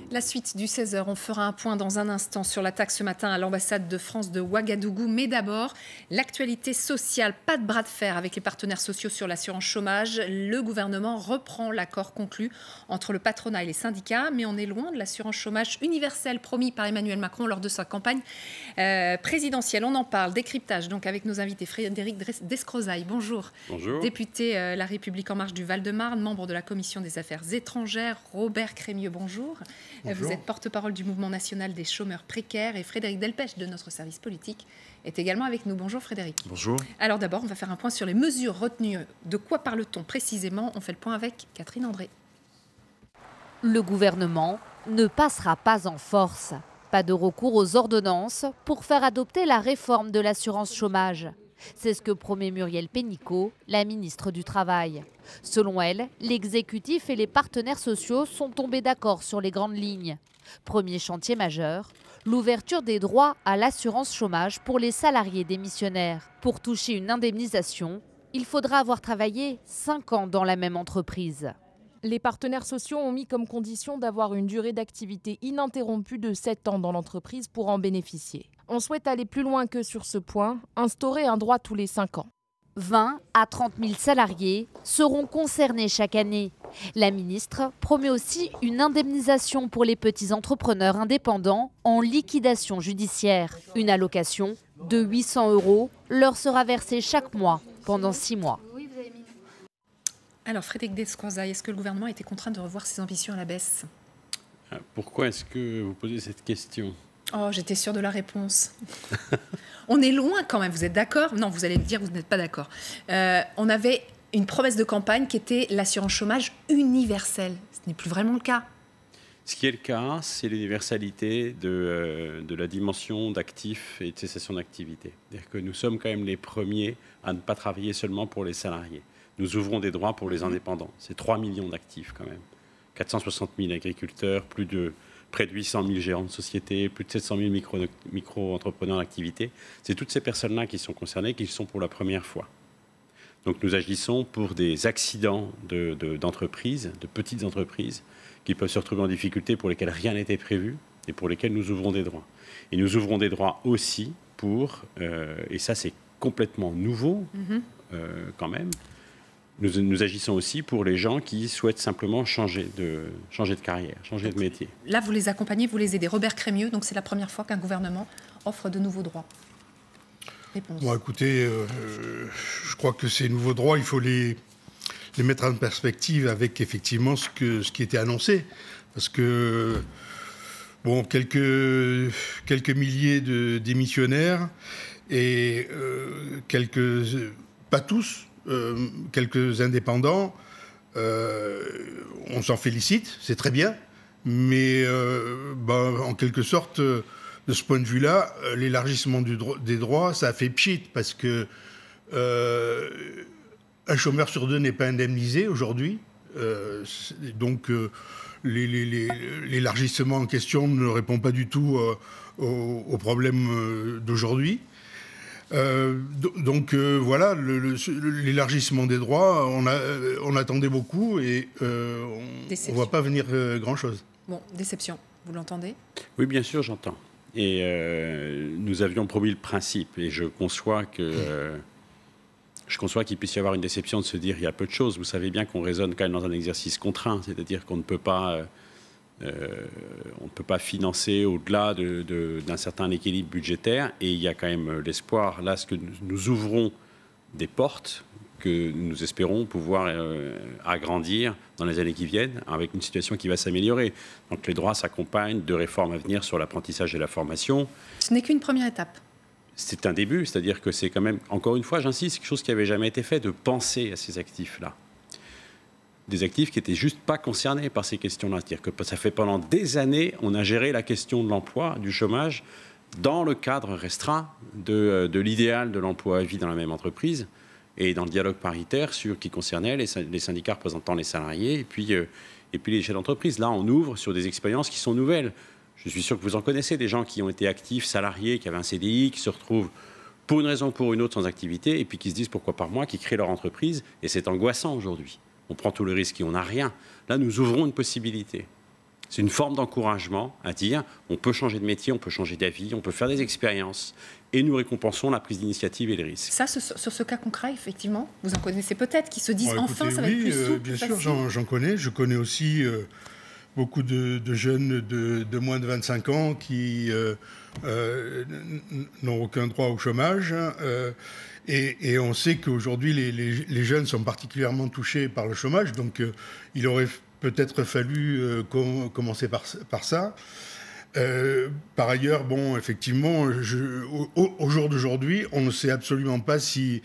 La suite du 16h, on fera un point dans un instant sur l'attaque ce matin à l'ambassade de France de Ouagadougou. Mais d'abord, l'actualité sociale. Pas de bras de fer avec les partenaires sociaux sur l'assurance chômage. Le gouvernement reprend l'accord conclu entre le patronat et les syndicats. Mais on est loin de l'assurance chômage universelle promis par Emmanuel Macron lors de sa campagne présidentielle. On en parle. Décryptage donc avec nos invités. Frédéric Descrozaille, bonjour. Bonjour. Député La République En Marche du Val-de-Marne, membre de la Commission des Affaires étrangères. Robert Crémieux, bonjour. Vous êtes porte-parole du Mouvement national des chômeurs précaires et Frédéric Delpech de notre service politique est également avec nous. Bonjour Frédéric. Bonjour. Alors d'abord, on va faire un point sur les mesures retenues. De quoi parle-t-on précisément? On fait le point avec Catherine André. Le gouvernement ne passera pas en force. Pas de recours aux ordonnances pour faire adopter la réforme de l'assurance chômage. C'est ce que promet Muriel Pénicaud, la ministre du Travail. Selon elle, l'exécutif et les partenaires sociaux sont tombés d'accord sur les grandes lignes. Premier chantier majeur, l'ouverture des droits à l'assurance chômage pour les salariés démissionnaires. Pour toucher une indemnisation, il faudra avoir travaillé 5 ans dans la même entreprise. Les partenaires sociaux ont mis comme condition d'avoir une durée d'activité ininterrompue de 7 ans dans l'entreprise pour en bénéficier. On souhaite aller plus loin que sur ce point, instaurer un droit tous les 5 ans. 20 à 30 000 salariés seront concernés chaque année. La ministre promet aussi une indemnisation pour les petits entrepreneurs indépendants en liquidation judiciaire. Une allocation de 800 € leur sera versée chaque mois pendant 6 mois. Alors Frédéric Descrozaille, est-ce que le gouvernement a été contraint de revoir ses ambitions à la baisse? Pourquoi est-ce que vous posez cette question? Oh, j'étais sûre de la réponse. On est loin quand même, vous êtes d'accord? Non, vous allez me dire, vous n'êtes pas d'accord. On avait une promesse de campagne qui était l'assurance chômage universelle. Ce n'est plus vraiment le cas. Ce qui est le cas, c'est l'universalité de la dimension d'actifs et de cessation d'activité. C'est-à-dire que nous sommes quand même les premiers à ne pas travailler seulement pour les salariés. Nous ouvrons des droits pour les indépendants. C'est 3 millions d'actifs quand même. 460 000 agriculteurs, près de 800 000 gérants de sociétés, plus de 700 000 micro-entrepreneurs d'activité. C'est toutes ces personnes-là qui sont concernées, qui sont pour la première fois. Donc nous agissons pour des accidents d'entreprises, de petites entreprises, qui peuvent se retrouver en difficulté, pour lesquelles rien n'était prévu et pour lesquelles nous ouvrons des droits. Et nous ouvrons des droits aussi pour, et ça c'est complètement nouveau quand même, nous agissons aussi pour les gens qui souhaitent simplement changer de carrière, changer de métier. Là, vous les accompagnez, vous les aidez. Robert Crémieux, donc c'est la première fois qu'un gouvernement offre de nouveaux droits. Réponse. Bon, écoutez, je crois que ces nouveaux droits, il faut les mettre en perspective avec effectivement ce qui était annoncé. Parce que, bon, quelques milliers de démissionnaires et pas tous, quelques indépendants, on s'en félicite, c'est très bien, mais en quelque sorte, de ce point de vue-là, l'élargissement des droits, ça a fait pchit, parce que un chômeur sur 2 n'est pas indemnisé aujourd'hui, donc l'élargissement en question ne répond pas du tout aux problèmes d'aujourd'hui. Voilà, l'élargissement des droits, on attendait beaucoup et on ne voit pas venir grand-chose. Bon, déception, vous l'entendez? Oui, bien sûr, j'entends. Et nous avions promis le principe et je conçois qu'il puisse y avoir une déception de se dire il y a peu de choses. Vous savez bien qu'on raisonne quand même dans un exercice contraint, c'est-à-dire qu'on ne peut pas... on ne peut pas financer au-delà d'un certain équilibre budgétaire et il y a quand même l'espoir, là, ce que nous ouvrons des portes que nous espérons pouvoir agrandir dans les années qui viennent avec une situation qui va s'améliorer. Donc les droits s'accompagnent de réformes à venir sur l'apprentissage et la formation. Ce n'est qu'une première étape. C'est un début, c'est-à-dire que c'est quand même, encore une fois, j'insiste, quelque chose qui n'avait jamais été fait, de penser à ces actifs-là. Des actifs qui n'étaient juste pas concernés par ces questions-là. C'est-à-dire que ça fait pendant des années, on a géré la question de l'emploi, du chômage, dans le cadre restreint de l'idéal de l'emploi à vie dans la même entreprise et dans le dialogue paritaire qui concernait les syndicats représentant les salariés et puis les chefs d'entreprise. Là, on ouvre sur des expériences qui sont nouvelles. Je suis sûr que vous en connaissez, des gens qui ont été actifs, salariés, qui avaient un CDI, qui se retrouvent pour une raison ou pour une autre sans activité et puis qui se disent pourquoi pas moi, qui créent leur entreprise. Et c'est angoissant aujourd'hui. On prend tout le risque et on n'a rien. Là, nous ouvrons une possibilité. C'est une forme d'encouragement à dire on peut changer de métier, on peut changer d'avis, on peut faire des expériences et nous récompensons la prise d'initiative et les risques. Ça, sur ce cas concret, effectivement, vous en connaissez peut-être qui se disent enfin ça va être oui, plus souple, bien plus sûr, facile. j'en connais. Je connais aussi beaucoup de jeunes de moins de 25 ans qui n'ont aucun droit au chômage. Et on sait qu'aujourd'hui, les jeunes sont particulièrement touchés par le chômage. Donc, il aurait peut-être fallu commencer par ça. Par ailleurs, bon, effectivement, au jour d'aujourd'hui, on ne sait absolument pas si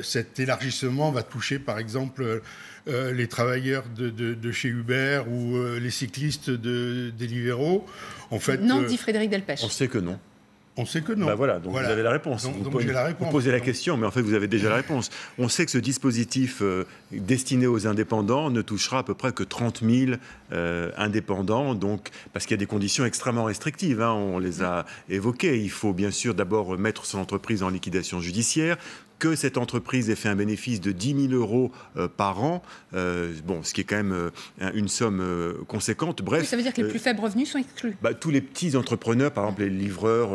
cet élargissement va toucher, par exemple, les travailleurs de chez Uber ou les cyclistes de Deliveroo. En fait, Non, dit Frédéric Delpech. On sait que non. On sait que non. Bah voilà, donc voilà. vous avez la réponse. Donc j'ai la réponse. Vous posez la question, mais en fait, vous avez déjà la réponse. On sait que ce dispositif destiné aux indépendants ne touchera à peu près que 30 000 indépendants, donc, parce qu'il y a des conditions extrêmement restrictives. Hein, on les a évoquées. Il faut bien sûr d'abord mettre son entreprise en liquidation judiciaire, que cette entreprise ait fait un bénéfice de 10 000 euros par an, bon, ce qui est quand même une somme conséquente. Bref, Ça veut dire que les plus faibles revenus sont exclus. Tous les petits entrepreneurs, par exemple les livreurs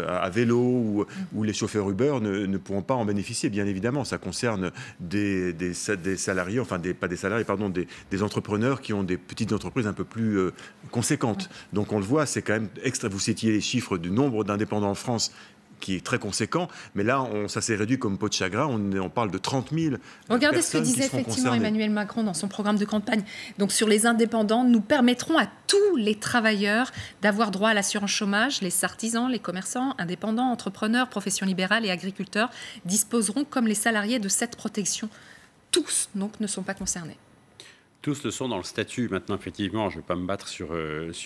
à vélo ou les chauffeurs Uber, ne pourront pas en bénéficier, bien évidemment. Ça concerne des salariés, enfin pas des salariés, pardon, des entrepreneurs qui ont des petites entreprises un peu plus conséquentes. Donc on le voit, c'est quand même extra. Vous citiez les chiffres du nombre d'indépendants en France, qui est très conséquent, mais là, ça s'est réduit comme peau de chagrin. On parle de 30 000 Regardez ce que personnes qui disait seront effectivement concernées. Emmanuel Macron dans son programme de campagne. Donc sur les indépendants, nous permettrons à tous les travailleurs d'avoir droit à l'assurance chômage. Les artisans, les commerçants, indépendants, entrepreneurs, professions libérales et agriculteurs disposeront comme les salariés de cette protection. Tous, donc, ne sont pas concernés. Tous le sont dans le statut. Maintenant, effectivement, je ne vais pas me battre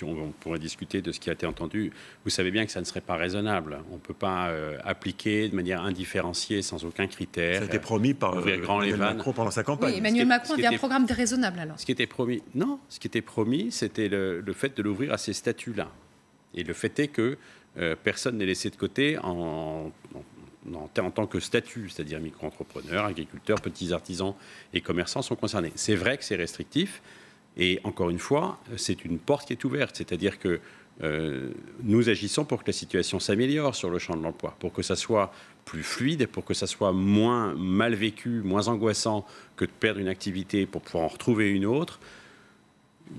on pourrait discuter de ce qui a été entendu. Vous savez bien que ça ne serait pas raisonnable. On ne peut pas appliquer de manière indifférenciée, sans aucun critère. Ça a été promis par Emmanuel Macron pendant sa campagne. Oui, Emmanuel Macron avait un programme déraisonnable alors. Ce qui était promis, non, ce qui était promis, c'était le fait de l'ouvrir à ces statuts-là. Et le fait est que personne n'est laissé de côté en tant que statut, c'est-à-dire micro-entrepreneurs, agriculteurs, petits artisans et commerçants sont concernés. C'est vrai que c'est restrictif et encore une fois, c'est une porte qui est ouverte, c'est-à-dire que nous agissons pour que la situation s'améliore sur le champ de l'emploi, pour que ça soit plus fluide, pour que ça soit moins mal vécu, moins angoissant que de perdre une activité pour pouvoir en retrouver une autre.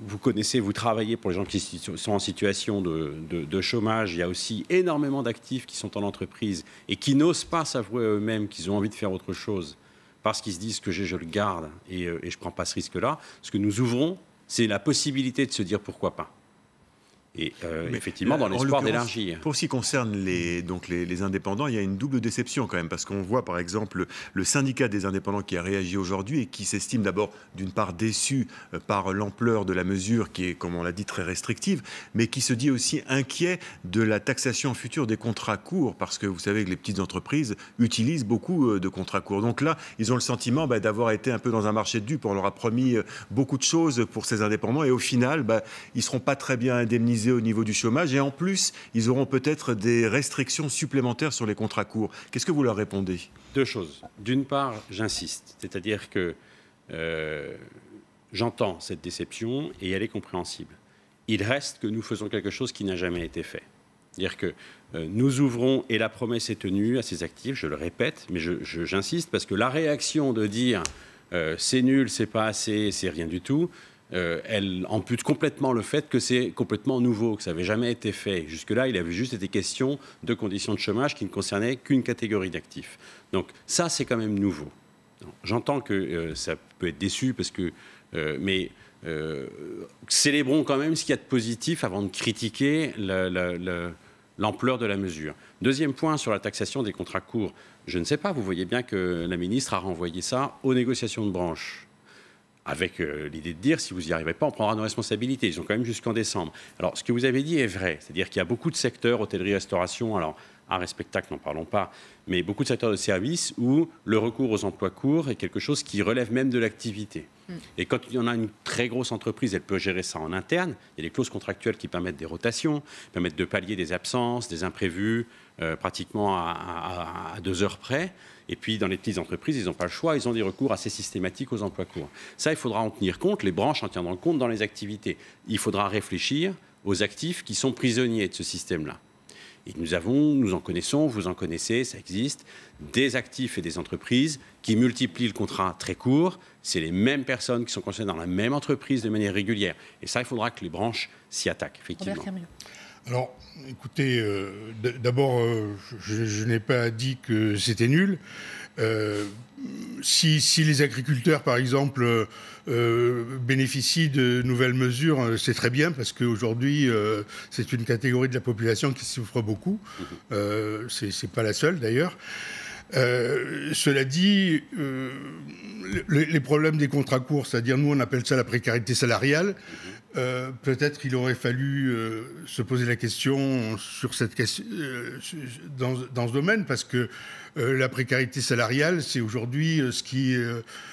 Vous connaissez, vous travaillez pour les gens qui sont en situation de chômage. Il y a aussi énormément d'actifs qui sont en entreprise et qui n'osent pas s'avouer eux-mêmes qu'ils ont envie de faire autre chose parce qu'ils se disent que je le garde et je ne prends pas ce risque-là. Ce que nous ouvrons, c'est la possibilité de se dire pourquoi pas. Et effectivement, dans l'espoir d'élargir. Pour ce qui concerne les indépendants, il y a une double déception quand même, parce qu'on voit par exemple le syndicat des indépendants qui a réagi aujourd'hui et qui s'estime d'abord d'une part déçu par l'ampleur de la mesure qui est, comme on l'a dit, très restrictive, mais qui se dit aussi inquiet de la taxation future des contrats courts, parce que vous savez que les petites entreprises utilisent beaucoup de contrats courts. Donc là, ils ont le sentiment d'avoir été un peu dans un marché de dupes. On leur a promis beaucoup de choses pour ces indépendants et au final, ils ne seront pas très bien indemnisés au niveau du chômage et en plus, ils auront peut-être des restrictions supplémentaires sur les contrats courts. Qu'est-ce que vous leur répondez ? Deux choses. D'une part, j'insiste, c'est-à-dire que j'entends cette déception et elle est compréhensible. Il reste que nous faisons quelque chose qui n'a jamais été fait. C'est-à-dire que nous ouvrons, et la promesse est tenue à ces actifs, je le répète, mais j'insiste parce que la réaction de dire c'est nul, c'est pas assez, c'est rien du tout, elle ampute complètement le fait que c'est complètement nouveau, que ça n'avait jamais été fait. Jusque-là, il avait juste été question de conditions de chômage qui ne concernaient qu'une catégorie d'actifs. Donc ça, c'est quand même nouveau. J'entends que ça peut être déçu, parce que, mais célébrons quand même ce qu'il y a de positif avant de critiquer l'ampleur de la mesure. Deuxième point, sur la taxation des contrats courts. Je ne sais pas, vous voyez bien que la ministre a renvoyé ça aux négociations de branche, avec l'idée de dire, si vous n'y arrivez pas, on prendra nos responsabilités. Ils ont quand même jusqu'en décembre. Alors, ce que vous avez dit est vrai, c'est-à-dire qu'il y a beaucoup de secteurs, hôtellerie, restauration, alors art et spectacle, n'en parlons pas, mais beaucoup de secteurs de services où le recours aux emplois courts est quelque chose qui relève même de l'activité. Et quand il y en a une très grosse entreprise, elle peut gérer ça en interne. Il y a des clauses contractuelles qui permettent des rotations, permettent de pallier des absences, des imprévus, pratiquement à 2 heures près. Et puis, dans les petites entreprises, ils n'ont pas le choix, ils ont des recours assez systématiques aux emplois courts. Ça, il faudra en tenir compte, les branches en tiendront compte dans les activités. Il faudra réfléchir aux actifs qui sont prisonniers de ce système-là. Et nous en connaissons, vous en connaissez, ça existe, des actifs et des entreprises qui multiplient le contrat très court. C'est les mêmes personnes qui sont concernées dans la même entreprise de manière régulière. Et ça, il faudra que les branches s'y attaquent, effectivement. Alors, écoutez, d'abord, je n'ai pas dit que c'était nul. Si les agriculteurs, par exemple, bénéficient de nouvelles mesures, c'est très bien, parce qu'aujourd'hui, c'est une catégorie de la population qui souffre beaucoup. C'est pas la seule, d'ailleurs. Cela dit, les problèmes des contrats courts, c'est-à-dire nous on appelle ça la précarité salariale, peut-être qu'il aurait fallu se poser la question sur cette question, dans ce domaine, parce que la précarité salariale, c'est aujourd'hui ce qui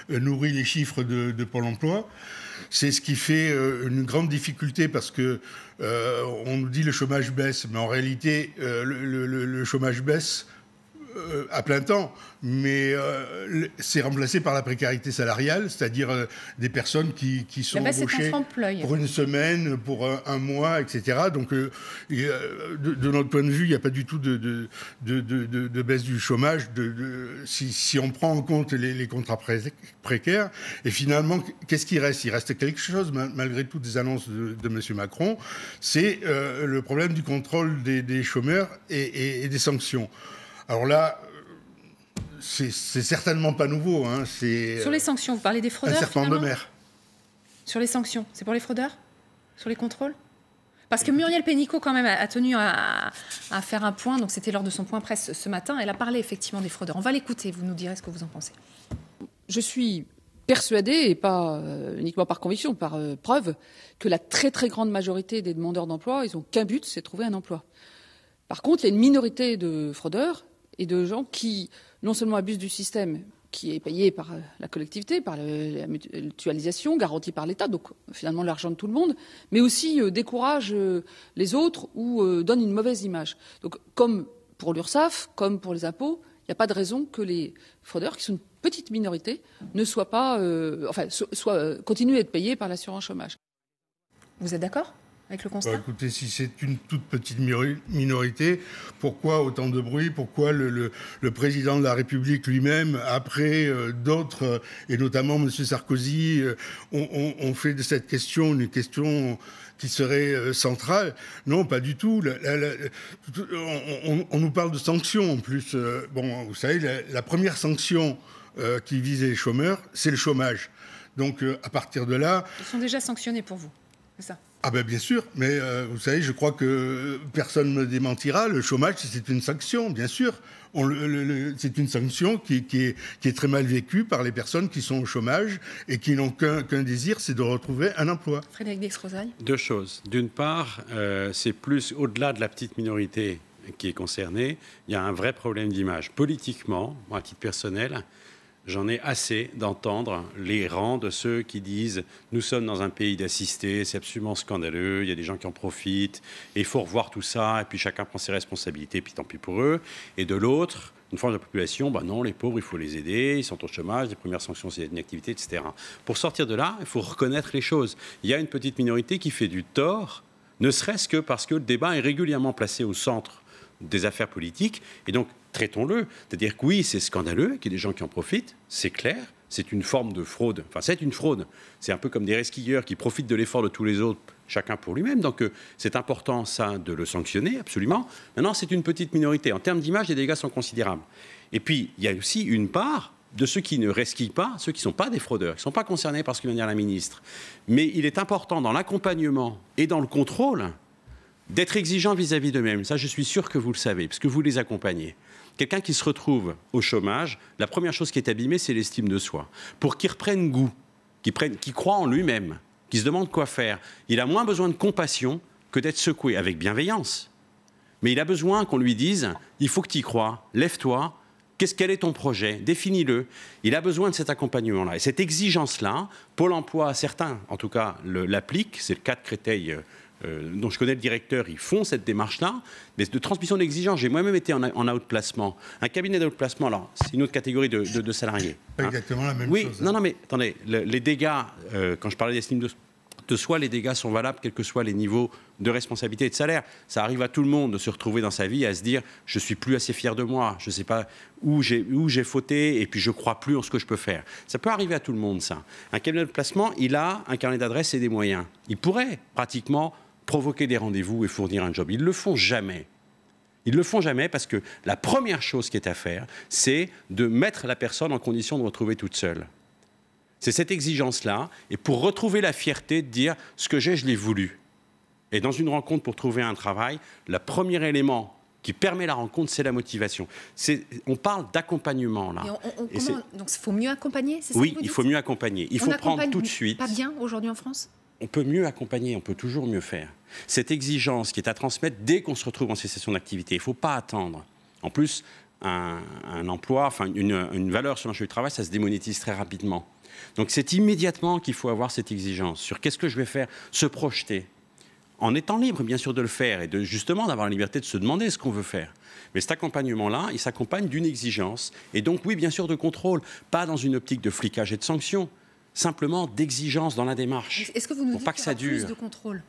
nourrit les chiffres de Pôle emploi. C'est ce qui fait une grande difficulté, parce que on nous dit le chômage baisse, mais en réalité le chômage baisse à plein temps, mais c'est remplacé par la précarité salariale, c'est-à-dire des personnes qui sont embauchées pour une semaine, pour un mois, etc. Donc, de notre point de vue, il n'y a pas du tout de baisse du chômage si on prend en compte les contrats précaires. Et finalement, qu'est-ce qui reste ? Il reste quelque chose, malgré toutes les annonces de M. Macron, c'est le problème du contrôle des chômeurs et des sanctions. Alors là, c'est certainement pas nouveau. Hein. Sur les sanctions, vous parlez des fraudeurs, un serpent de mer. Sur les sanctions, c'est pour les fraudeurs ? Sur les contrôles ? Parce que Muriel Pénicaud, quand même, a tenu à faire un point, donc c'était lors de son point presse ce matin, elle a parlé effectivement des fraudeurs. On va l'écouter, vous nous direz ce que vous en pensez. Je suis persuadée, et pas uniquement par conviction, par preuve, que la très très grande majorité des demandeurs d'emploi, ils n'ont qu'un but, c'est de trouver un emploi. Par contre, il y a une minorité de fraudeurs et de gens qui, non seulement abusent du système qui est payé par la collectivité, par la mutualisation, garantie par l'État, donc finalement l'argent de tout le monde, mais aussi découragent les autres ou donnent une mauvaise image. Donc, comme pour l'URSSAF, comme pour les impôts, il n'y a pas de raison que les fraudeurs, qui sont une petite minorité, ne soient pas, continuent à être payés par l'assurance chômage. Vous êtes d'accord avec le constat ? Écoutez, si c'est une toute petite minorité, pourquoi autant de bruit ? Pourquoi le président de la République lui-même, après d'autres, et notamment M. Sarkozy, ont fait de cette question une question qui serait centrale ? Non, pas du tout. On nous parle de sanctions en plus. Bon, vous savez, la première sanction qui vise les chômeurs, c'est le chômage. Donc, à partir de là... Ils sont déjà sanctionnés pour vous, c'est ça ? Ah ben bien sûr, mais vous savez, je crois que personne ne me démentira, le chômage c'est une sanction, bien sûr. C'est une sanction qui est très mal vécue par les personnes qui sont au chômage et qui n'ont qu'un désir, c'est de retrouver un emploi. Frédéric Descrozaille ? 2 choses. D'une part, c'est plus au-delà de la petite minorité qui est concernée, il y a un vrai problème d'image. Politiquement, moi, à titre personnel, j'en ai assez d'entendre les rangs de ceux qui disent « nous sommes dans un pays d'assistés, c'est absolument scandaleux, il y a des gens qui en profitent, et il faut revoir tout ça, et puis chacun prend ses responsabilités, puis tant pis pour eux ». Et de l'autre, une forme de population, ben non, les pauvres, il faut les aider, ils sont au chômage, les premières sanctions, c'est l'inactivité, etc. Pour sortir de là, il faut reconnaître les choses. Il y a une petite minorité qui fait du tort, ne serait-ce que parce que le débat est régulièrement placé au centre des affaires politiques, et donc traitons-le. C'est-à-dire que oui, c'est scandaleux qu'il y ait des gens qui en profitent, c'est clair, c'est une forme de fraude. Enfin, c'est une fraude. C'est un peu comme des resquilleurs qui profitent de l'effort de tous les autres, chacun pour lui-même. Donc, c'est important, ça, de le sanctionner, absolument. Maintenant, c'est une petite minorité. En termes d'image, les dégâts sont considérables. Et puis, il y a aussi une part de ceux qui ne resquillent pas, ceux qui ne sont pas des fraudeurs, qui ne sont pas concernés par ce que vient de dire la ministre. Mais il est important, dans l'accompagnement et dans le contrôle, d'être exigeant vis-à-vis d'eux-mêmes. Ça, je suis sûr que vous le savez, parce que vous les accompagnez. Quelqu'un qui se retrouve au chômage, la première chose qui est abîmée, c'est l'estime de soi. Pour qu'il reprenne goût, qu'il croit en lui-même, qu'il se demande quoi faire, il a moins besoin de compassion que d'être secoué avec bienveillance. Mais il a besoin qu'on lui dise, il faut que tu y crois, lève-toi, quel est ton projet, définis-le. Il a besoin de cet accompagnement-là. Et cette exigence-là, Pôle emploi, certains en tout cas, l'appliquent, c'est le cas de Créteil, dont je connais le directeur, ils font cette démarche-là, de transmission d'exigence. J'ai moi-même été en outplacement. Un cabinet d'outplacement, alors c'est une autre catégorie de salariés. Pas exactement la même chose. Non, mais attendez, les dégâts, quand je parlais d'estime de soi, les dégâts sont valables quels que soient les niveaux de responsabilité et de salaire. Ça arrive à tout le monde de se retrouver dans sa vie à se dire « je suis plus assez fier de moi, je ne sais pas où j'ai fauté et puis je ne crois plus en ce que je peux faire ». Ça peut arriver à tout le monde, ça. Un cabinet de placement, il a un carnet d'adresses et des moyens. Il pourrait pratiquement provoquer des rendez-vous et fournir un job. Ils ne le font jamais. Ils ne le font jamais parce que la première chose qui est à faire, c'est de mettre la personne en condition de retrouver toute seule. C'est cette exigence-là, et pour retrouver la fierté de dire « ce que j'ai, je l'ai voulu ». Et dans une rencontre pour trouver un travail, le premier élément qui permet la rencontre, c'est la motivation. On parle d'accompagnement, là. Donc il faut mieux accompagner, c'est ça? Oui, il faut mieux accompagner. Il faut prendre tout de suite. Pas bien aujourd'hui en France? On peut mieux accompagner, on peut toujours mieux faire. Cette exigence qui est à transmettre dès qu'on se retrouve en cessation d'activité, il ne faut pas attendre. En plus, un emploi, enfin une valeur sur le marché du travail, ça se démonétise très rapidement. Donc c'est immédiatement qu'il faut avoir cette exigence sur qu'est-ce que je vais faire, se projeter, en étant libre bien sûr de le faire et justement d'avoir la liberté de se demander ce qu'on veut faire. Mais cet accompagnement-là, il s'accompagne d'une exigence et donc oui bien sûr de contrôle, pas dans une optique de flicage et de sanction, simplement d'exigence dans la démarche. Est-ce que vous nous dites qu'il y aura plus de contrôle ?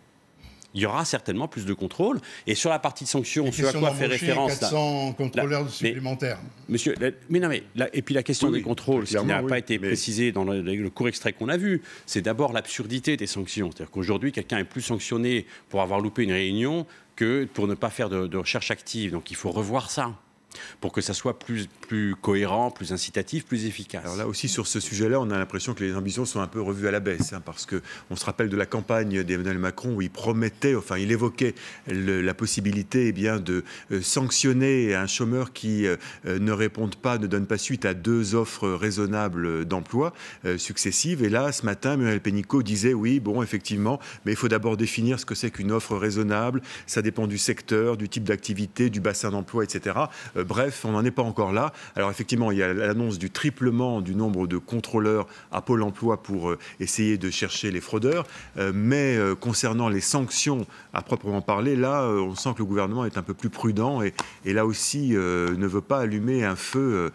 Il y aura certainement plus de contrôle. Et sur la partie de sanctions, ce à quoi fait référence... 400 contrôleurs supplémentaires. Monsieur, et puis la question des contrôles, ce qui n'a pas été précisé dans le court extrait qu'on a vu, c'est d'abord l'absurdité des sanctions. C'est-à-dire qu'aujourd'hui, quelqu'un est plus sanctionné pour avoir loupé une réunion que pour ne pas faire de recherche active. Donc il faut revoir ça, pour que ça soit plus cohérent, plus incitatif, plus efficace. Alors là aussi, sur ce sujet-là, on a l'impression que les ambitions sont un peu revues à la baisse, parce qu'on se rappelle de la campagne d'Emmanuel Macron où il promettait, enfin il évoquait la possibilité de sanctionner un chômeur qui ne réponde pas, ne donne pas suite à 2 offres raisonnables d'emploi successives. Et là, ce matin, Muriel Pénicaud disait, oui, bon, effectivement, mais il faut d'abord définir ce que c'est qu'une offre raisonnable. Ça dépend du secteur, du type d'activité, du bassin d'emploi, etc. Bref, on n'en est pas encore là. Alors effectivement, il y a l'annonce du triplement du nombre de contrôleurs à Pôle emploi pour essayer de chercher les fraudeurs. Mais concernant les sanctions à proprement parler, là, on sent que le gouvernement est un peu plus prudent et là aussi ne veut pas allumer un feu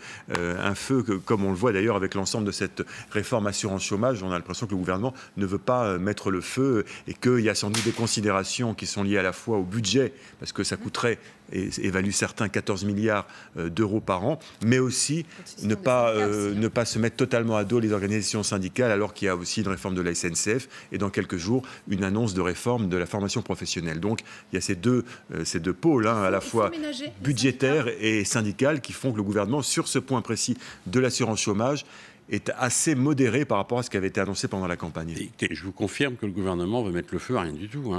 comme on le voit d'ailleurs avec l'ensemble de cette réforme assurance chômage. On a l'impression que le gouvernement ne veut pas mettre le feu et qu'il y a sans doute des considérations qui sont liées à la fois au budget, parce que ça coûterait, et évalue certains, 14 milliards d'euros par an, mais aussi ne pas se mettre totalement à dos les organisations syndicales, alors qu'il y a aussi une réforme de la SNCF et dans quelques jours une annonce de réforme de la formation professionnelle. Donc il y a ces deux pôles, à la fois budgétaire et syndical, qui font que le gouvernement, sur ce point précis de l'assurance chômage, est assez modéré par rapport à ce qui avait été annoncé pendant la campagne. Écoutez, je vous confirme que le gouvernement veut mettre le feu à rien du tout.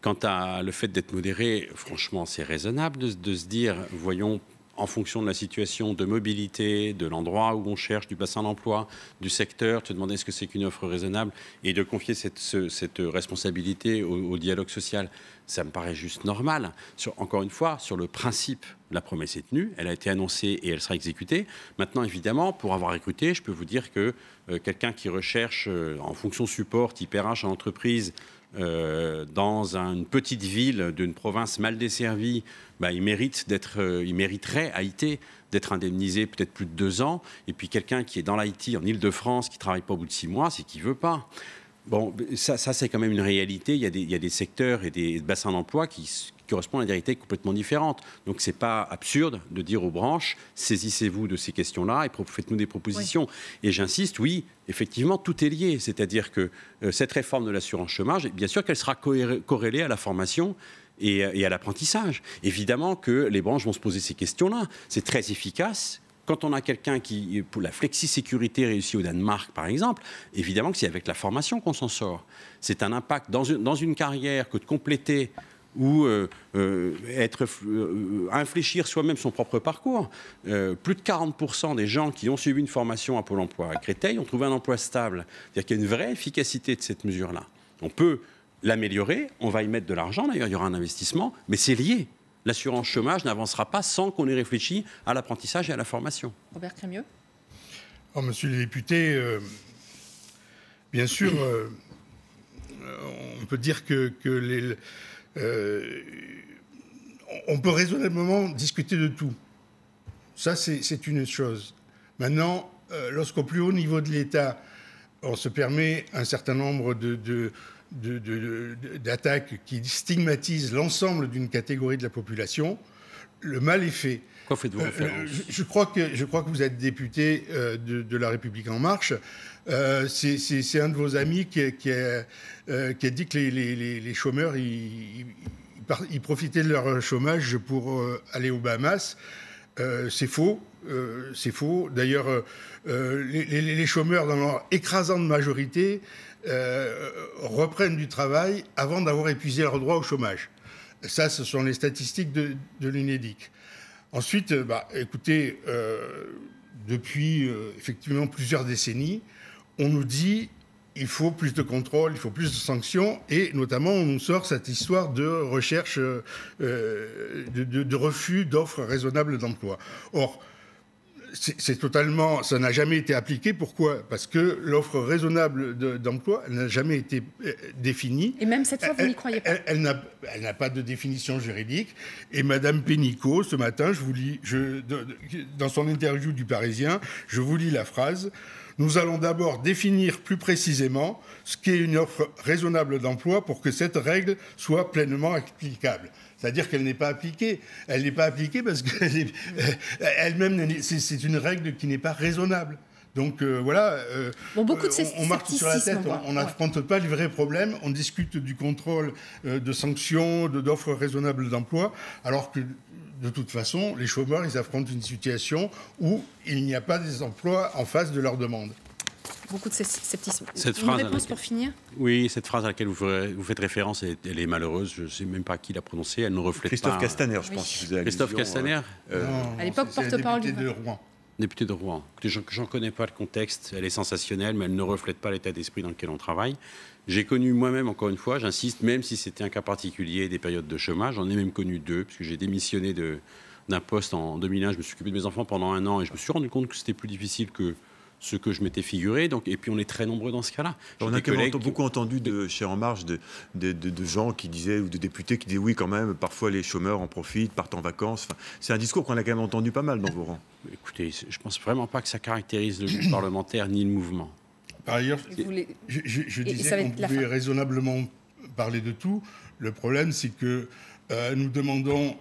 Quant à le fait d'être modéré, franchement, c'est raisonnable de se dire, voyons, en fonction de la situation de mobilité, de l'endroit où on cherche, du bassin d'emploi, du secteur, te demander ce que c'est qu'une offre raisonnable et de confier cette responsabilité au dialogue social. Ça me paraît juste normal. Encore une fois, sur le principe, la promesse est tenue, elle a été annoncée et elle sera exécutée. Maintenant, évidemment, pour avoir écouté, je peux vous dire que quelqu'un qui recherche en fonction support, type RH en entreprise, dans une petite ville d'une province mal desservie, il mériterait à IT d'être indemnisé peut-être plus de 2 ans. Et puis quelqu'un qui est dans l'IT en Ile-de-France, qui ne travaille pas au bout de 6 mois, c'est qu'il ne veut pas. Bon, ça c'est quand même une réalité. Il y a des secteurs et des bassins d'emploi qui correspondent à des réalités complètement différentes. Donc c'est pas absurde de dire aux branches, saisissez-vous de ces questions-là et faites-nous des propositions. Oui. Et j'insiste, oui, effectivement, tout est lié. C'est-à-dire que cette réforme de l'assurance chômage, bien sûr qu'elle sera corrélée à la formation et à l'apprentissage. Évidemment que les branches vont se poser ces questions-là. C'est très efficace. Quand on a quelqu'un qui, pour la flexi-sécurité réussie au Danemark, par exemple, évidemment que c'est avec la formation qu'on s'en sort. C'est un impact dans une carrière que de compléter ou infléchir soi-même son propre parcours. Plus de 40% des gens qui ont suivi une formation à Pôle emploi à Créteil ont trouvé un emploi stable. C'est-à-dire qu'il y a une vraie efficacité de cette mesure-là. On peut l'améliorer, on va y mettre de l'argent, d'ailleurs il y aura un investissement, mais c'est lié. l'assurance chômage n'avancera pas sans qu'on ait réfléchi à l'apprentissage et à la formation. Robert Crémieux. Oh, monsieur le député, bien sûr, on peut dire que on peut raisonnablement discuter de tout. Ça, c'est une chose. Maintenant, lorsqu'au plus haut niveau de l'État, on se permet un certain nombre d'attaques qui stigmatisent l'ensemble d'une catégorie de la population, le mal est fait. Quoi faites-vous référence ? Je crois que vous êtes député de La République En Marche. C'est un de vos amis qui a dit que les chômeurs, ils profitaient de leur chômage pour aller aux Bahamas. C'est faux. C'est faux. D'ailleurs, les chômeurs, dans leur écrasante majorité, reprennent du travail avant d'avoir épuisé leur droit au chômage. Ça, ce sont les statistiques de l'UNEDIC. Ensuite, écoutez, depuis effectivement plusieurs décennies, on nous dit il faut plus de contrôle, il faut plus de sanctions, et notamment on nous sort cette histoire de recherche, de refus d'offres raisonnables d'emploi. Or, c'est totalement, ça n'a jamais été appliqué. Pourquoi ? Parce que l'offre raisonnable d'emploi, elle n'a jamais été définie. Et même cette fois, vous n'y croyez pas ? Elle n'a pas de définition juridique. Et Madame Pénicaud, ce matin, dans son interview du Parisien, je vous lis la phrase. Nous allons d'abord définir plus précisément ce qu'est une offre raisonnable d'emploi pour que cette règle soit pleinement applicable. C'est-à-dire qu'elle n'est pas appliquée. Elle n'est pas appliquée parce qu'elle-même, c'est une règle qui n'est pas raisonnable. Donc voilà, beaucoup de on marche sur la tête, on n'affronte pas les vrais problèmes, on discute du contrôle de sanctions, d'offres raisonnables d'emploi, alors que de toute façon, les chômeurs, ils affrontent une situation où il n'y a pas des emplois en face de leurs demandes. Beaucoup de scepticisme. Une réponse pour finir ? Oui, cette phrase à laquelle vous faites référence, elle est malheureuse. Je ne sais même pas qui l'a prononcée. Elle ne reflète Christophe pas... Castaner, je pense. Oui. Christophe Castaner non, à l'époque, porte-parole du de Rouen. Député de Rouen. J'en connais pas le contexte. Elle est sensationnelle, mais elle ne reflète pas l'état d'esprit dans lequel on travaille. J'ai connu moi-même, encore une fois, j'insiste, même si c'était un cas particulier, des périodes de chômage. J'en ai même connu 2, puisque j'ai démissionné d'un poste en 2001. Je me suis occupé de mes enfants pendant 1 an et je me suis rendu compte que c'était plus difficile que ce que je m'étais figuré. Donc, et puis on est très nombreux dans ce cas-là. On a beaucoup entendu chez En Marche de gens qui disaient, ou de députés qui disaient oui quand même, parfois les chômeurs en profitent, partent en vacances. Enfin, c'est un discours qu'on a quand même entendu pas mal dans vos rangs. Écoutez, je ne pense vraiment pas que ça caractérise le groupe parlementaire ni le mouvement. Par ailleurs, je disais qu'on pouvait raisonnablement parler de tout. Le problème, c'est que nous demandons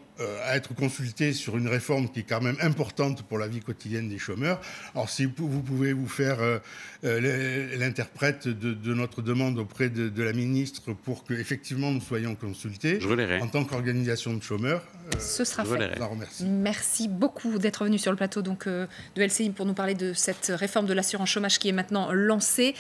à être consultés sur une réforme qui est quand même importante pour la vie quotidienne des chômeurs. Alors, si vous pouvez vous faire l'interprète de notre demande auprès de la ministre pour qu'effectivement nous soyons consultés en tant qu'organisation de chômeurs, ce sera fait. Je la remercie. Merci beaucoup d'être venu sur le plateau de LCI pour nous parler de cette réforme de l'assurance chômage qui est maintenant lancée.